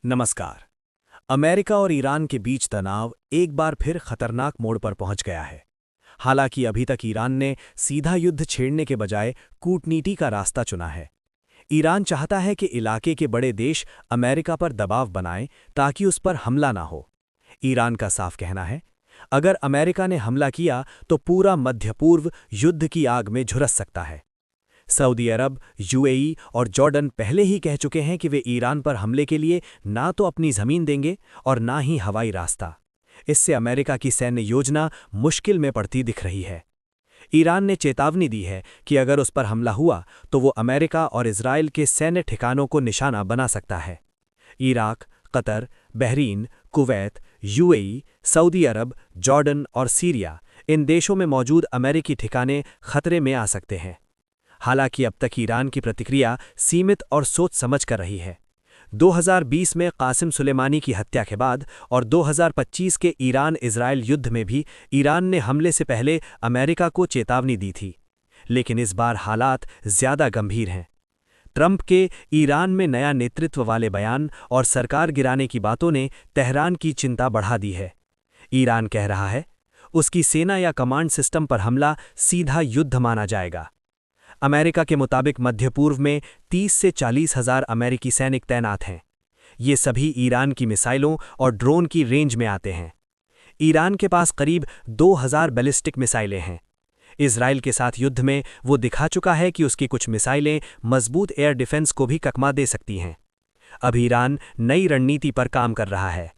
नमस्कार। अमेरिका और ईरान के बीच तनाव एक बार फिर खतरनाक मोड़ पर पहुंच गया है। हालांकि अभी तक ईरान ने सीधा युद्ध छेड़ने के बजाय कूटनीति का रास्ता चुना है। ईरान चाहता है कि इलाके के बड़े देश अमेरिका पर दबाव बनाएं ताकि उस पर हमला ना हो। ईरान का साफ कहना है, अगर अमेरिका ने हमला किया तो पूरा मध्य पूर्व युद्ध की आग में झुलस सकता है। सऊदी अरब, यूएई और जॉर्डन पहले ही कह चुके हैं कि वे ईरान पर हमले के लिए ना तो अपनी जमीन देंगे और ना ही हवाई रास्ता। इससे अमेरिका की सैन्य योजना मुश्किल में पड़ती दिख रही है। ईरान ने चेतावनी दी है कि अगर उस पर हमला हुआ तो वो अमेरिका और इजरायल के सैन्य ठिकानों को निशाना बना सकता है। Iraq, Qatar, Bahrain, Kuwait, UAE, Saudi Arabia, Jordan और सीरिया, इन देशों में मौजूद अमेरिकी ठिकाने खतरे में आ सकते हैं। हालांकि अब तक ईरान की प्रतिक्रिया सीमित और सोच समझ कर रही है। 2020 में कासिम सुलेमानी की हत्या के बाद और 2025 के ईरान-इजरायल युद्ध में भी ईरान ने हमले से पहले अमेरिका को चेतावनी दी थी। लेकिन इस बार हालात ज्यादा गंभीर हैं। ट्रंप के ईरान में नया नेतृत्व वाले बयान और सरकार गिराने की बातों ने तेहरान की चिंता बढ़ा दी है। ईरान कह रहा है, उसकी सेना या कमांड सिस्टम पर हमला सीधा युद्ध माना जाएगा। अमेरिका के मुताबिक मध्य पूर्व में 30 से 40 हजार अमेरिकी सैनिक तैनात हैं। ये सभी ईरान की मिसाइलों और ड्रोन की रेंज में आते हैं। ईरान के पास करीब 2000 बैलिस्टिक मिसाइलें हैं। इजराइल के साथ युद्ध में वो दिखा चुका है कि उसकी कुछ मिसाइलें मजबूत एयर डिफेंस को भी ककमा दे सकती हैं। अब ईरान नई रणनीति पर काम कर रहा है।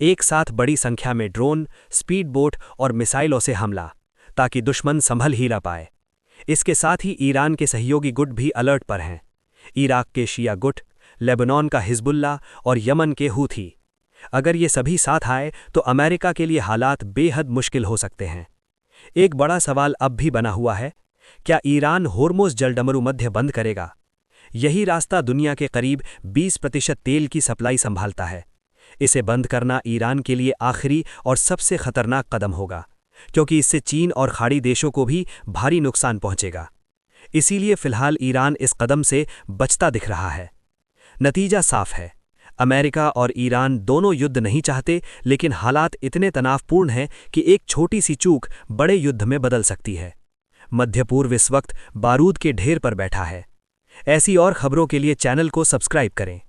एक साथ बड़ी संख्या में ड्रोन, स्पीड बोट और मिसाइलों से हमला, ताकि दुश्मन संभल ही ना पाए। इसके साथ ही ईरान के सहयोगी गुट भी अलर्ट पर हैं। इराक के शिया गुट, लेबनान का हिजबुल्ला और यमन के हूथी। अगर ये सभी साथ आए तो अमेरिका के लिए हालात बेहद मुश्किल हो सकते हैं। एक बड़ा सवाल अब भी बना हुआ है, क्या ईरान होर्मुज जलडमरू मध्य बंद करेगा? यही रास्ता दुनिया के करीब 20% तेल की सप्लाई संभालता है। इसे बंद करना ईरान के लिए आखिरी और सबसे खतरनाक कदम होगा, क्योंकि इससे चीन और खाड़ी देशों को भी भारी नुकसान पहुंचेगा। इसीलिए फिलहाल ईरान इस कदम से बचता दिख रहा है। नतीजा साफ है, अमेरिका और ईरान दोनों युद्ध नहीं चाहते, लेकिन हालात इतने तनावपूर्ण हैं कि एक छोटी सी चूक बड़े युद्ध में बदल सकती है। मध्य पूर्व इस वक्त बारूद के ढेर पर बैठा है। ऐसी और खबरों के लिए चैनल को सब्सक्राइब करें।